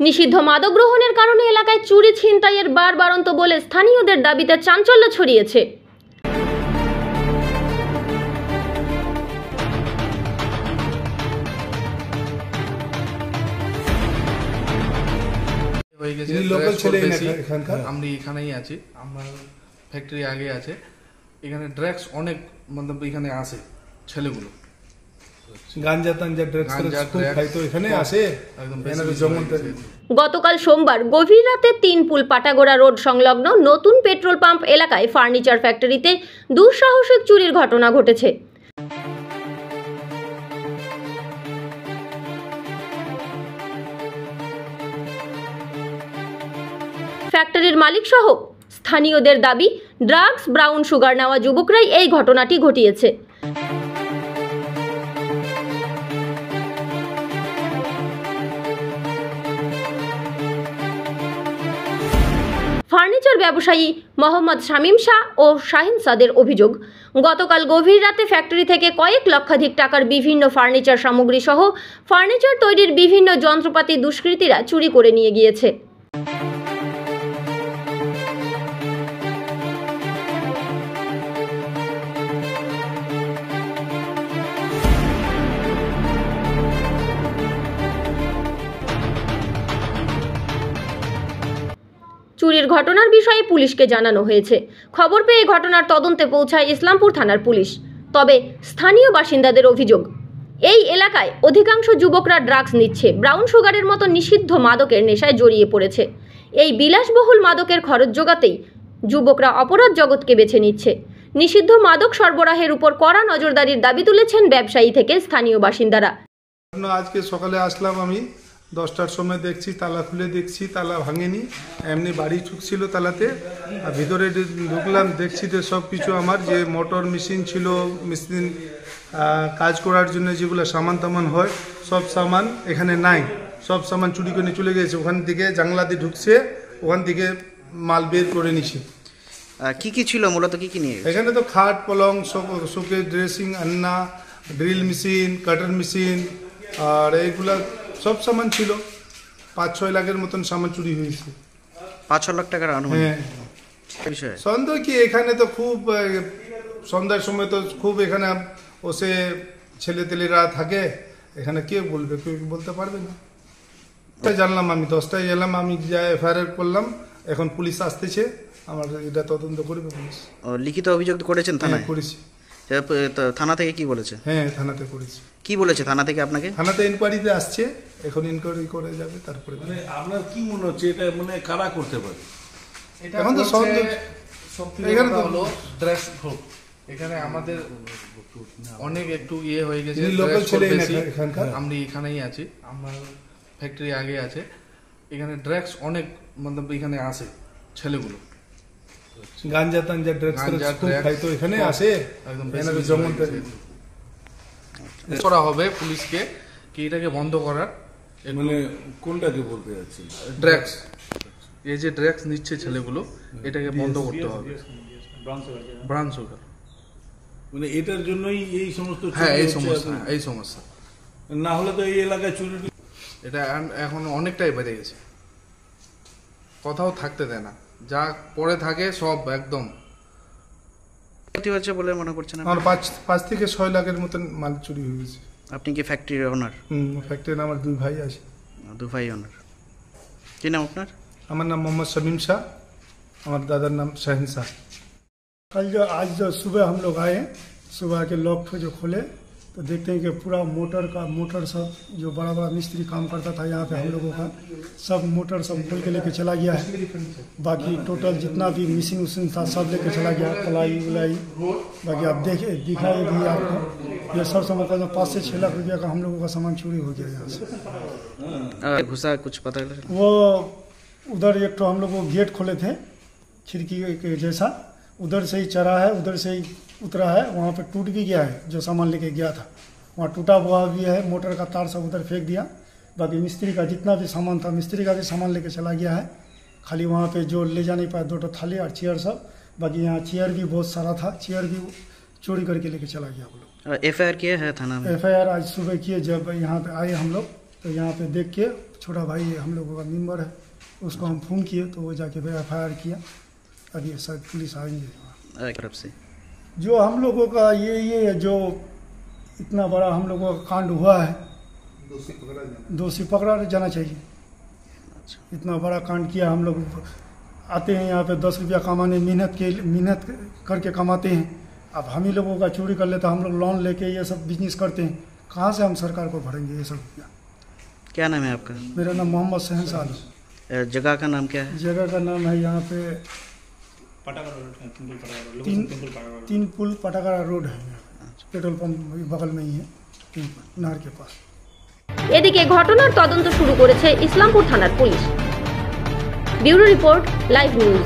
নিষিদ্ধ মাদক গ্রহণের কারণে এলাকায় চুরি ছিনতাইয়ের বাড়ন্ত বলে স্থানীয়দের দাবিতে চাঞ্চল্য ছড়িয়েছে। আমরা এখানেই আছি, আমরা ফ্যাক্টরি আগে আছে, এখানে ড্রাগস অনেক মানে এখানে আসে ছেলেগুলো, গতকাল সোমবার গভীর রাতে ৩ পুল পাটাগোড়া রোড সংলগ্ন নতুন পেট্রোল পাম্প এলাকায় ফার্নিচার ফ্যাক্টরিতে দুঃসাহসিক চুরির ঘটনা ঘটেছে। ফ্যাক্টরির মালিক সহ স্থানীয়দের দাবি, ড্রাগস ব্রাউন সুগার নেওয়া যুবকরাই এই ঘটনাটি ঘটিয়েছে। ফার্নিচার ব্যবসায়ী মোহাম্মদ শামীম শাহ ও শাহিন সাদের অভিযোগ, গতকাল গভীর রাতে ফ্যাক্টরি থেকে কয়েক লক্ষাধিক টাকার বিভিন্ন ফার্নিচার সামগ্রী সহ ফার্নিচার তৈরির বিভিন্ন যন্ত্রপাতি দুষ্কৃতীরা চুরি করে নিয়ে গিয়েছে। চুরির ঘটনার বিষয়ে পুলিশকে জানানো হয়েছে। খবর পেয়ে ঘটনার তদন্তে পৌঁছায় ইসলামপুর থানার পুলিশ। তবে স্থানীয় বাসিন্দাদের অভিযোগ, এই এলাকায় অধিকাংশ যুবকরা ড্রাগস নিচ্ছে, ব্রাউন সুগারের মতো নিষিদ্ধ মাদকের নেশায় জড়িয়ে পড়েছে। এই বিলাসবহুল মাদকের খরচ জোগাতেই যুবকরা অপরাধ জগৎকে বেছে নিচ্ছে। নিষিদ্ধ মাদক সরবরাহের উপর কড়া নজরদারির দাবি তুলেছেন ব্যবসায়ী থেকে স্থানীয় বাসিন্দারা। আজকে সকালে আসলাম, আমি 10টার সময় দেখছি তালা খুলে, দেখছি তালা ভাঙেনি, এমনি বাড়ি ঢুকছিল তালাতে, আর ভিতরে ঢুকলাম, দেখছি যে সব কিছু আমার যে মোটর মেশিন ছিল, মেশিন কাজ করার জন্য যেগুলো সামান তামান হয়, সব সামান এখানে নাই, সব সামান চুরি করে চলে গেছে। ওখান থেকে জানলা দিয়ে ঢুকছে, ওখান থেকে মাল বের করে নিছে। কি কি ছিল মূলত, কি কি নিয়ে? এখানে তো খাট, পলং, শোকে, ড্রেসিং, আন্না, ড্রিল মেশিন, কাটার মেশিন, আর এইগুলা সব সামান ছিল। ৫-৬ লাখের মতন সামান চুরি হয়েছে। ৫-৬ লাখ টাকার আনুমানিক। হ্যাঁ, সন্দেহ কি, এখানে তো খুব সন্ধ্যার সময় তো খুব এখানে বসে ছেলে তেলেরা থাকে, এখানে কে বলবে, কেউ বলতে পারবে না। জানলাম আমি 10টায় এলাম, আমি যা এফআইআর করলাম, এখন পুলিশ আসতেছে, আমার এটা তদন্ত করবে পুলিশ। লিখিত অভিযোগ করেছেন থানায়? করেছি। থানা থেকে কি বলেছে? হ্যাঁ, থানাতে করেছি। কি বলেছে থানা থেকে আপনাকে? থানাতে ইনকোয়ারিতে আসছে, এখন ইনকোয়ারি করে যাবে, তারপরে। আপনার কি মনে হচ্ছে এটা মানে কারা করতে পারে? এখন তো এখানে তো হলো ড্রাগস গ্রুপ, এখানে আমাদের অনেক একটু ইয়ে হয়ে গেছে, লোকাল ছেলে আমরা এখানেই আছি, আমরা ফ্যাক্টরি আগে আছে, এখানে ড্রাগস অনেক মানে এখানে আসে ছেলেগুলো, গাঞ্জা টাঞ্জা ড্রাগস খাই তো এখানে আসে, একদম জঙ্গল করা হবে পুলিশকে কি এটাকে বন্ধ করার। মানে কোনটাকে বলতে যাচ্ছি? ড্রাগস, এই যে ড্রাগস নিচ্ছে ছেলেগুলো, এটাকে বন্ধ করতে হবে। ব্রাউন সুগার মানে এটার জন্যই এই সমস্ত। হ্যাঁ, এই সমস্যা না হলে তো এই এলাকায় চুরি, এটা এখন অনেকটাই বেড়ে গেছে, কোথাও থাকতে দেয় না, যা পরে থাকে সব একদম। হচ্ছে বলে মনে করছেন? আমার 5 থেকে 6 লাখের মতন মাল চুরি হয়ে গেছে। আপনি কি ফ্যাক্টরির ওনার? ফ্যাক্টরির আমার 2 ভাই আছে। 2 ভাই ওনার। কি নাম আপনার? আমার নাম मोहम्मद शमीम शाह, আমার दादार नाम शाहिन शाह। आज जो सुबह हम लोग आए, सुबह के लॉक जो खोले तो देखते हैं कि पूरा मोटर सब जो बड़ा बड़ा मिस्त्री काम करता था यहाँ पे हम लोगों का, सब मोटर सब खोल के लेके चला गया है। बाकी टोटल जितना भी मशीन उशीन था सब लेके चला गया, कलाई उलाई। बाकी आप दिखाए भी आपको, ये सब सामान 5 से 6 लाख रुपया का हम लोगों का सामान चोरी हो गया यहाँ से। घुसा कुछ पता लगा? वो उधर एक तो हम लोग वो गेट खोले थे खिड़की के जैसा, उधर से ही चढ़ा है, उधर से ही उतरा है, वहाँ पे टूट भी गया है जो सामान लेके गया था, वहाँ टूटा हुआ भी है, मोटर का तार सब उधर फेंक दिया। बाकी मिस्त्री का जितना भी सामान था, मिस्त्री का भी सामान लेके चला गया है, खाली वहाँ पे जो ले जा नहीं पाया 2 थाली और चेयर सब। बाकी यहाँ चेयर भी बहुत सारा था, चेयर भी चोरी करके लेके चला गया हम लोग। एफआईआर किया है थाना में? एफआईआर आज सुबह किए, जब यहाँ पे आए हम लोग तो यहाँ पे देख के छोटा भाई है, हम लोगों का मेंबर है, उसको हम फ़ोन किए तो वो जाके FIR किया। अभी शायद पुलिस आएंगे। तरफ से जो हम लोगों का ये जो इतना बड़ा हम लोगों का कांड हुआ है, दोषी पकड़ा जाना चाहिए। इतना बड़ा कांड किया, हम लोग आते हैं यहाँ पे 10 रुपया कमाने, मेहनत करके कमाते हैं। अब हम ही लोगों का चोरी कर लेते, हम लोग लोन लेके ये सब बिजनेस करते हैं, कहाँ से हम सरकार को भरेंगे ये सब रुपया। क्या नाम है आपका? मेरा नाम मोहम्मद शहनशाह है। जगह का नाम क्या है? जगह का नाम है यहाँ पे तीन पुल पटाकारा रोड है, पेट्रोल पंप बगल में ही है, नहर के पास। এদিকে ঘটনার তদন্ত শুরু করেছে ইসলামপুর থানার police. Bureau report, live news.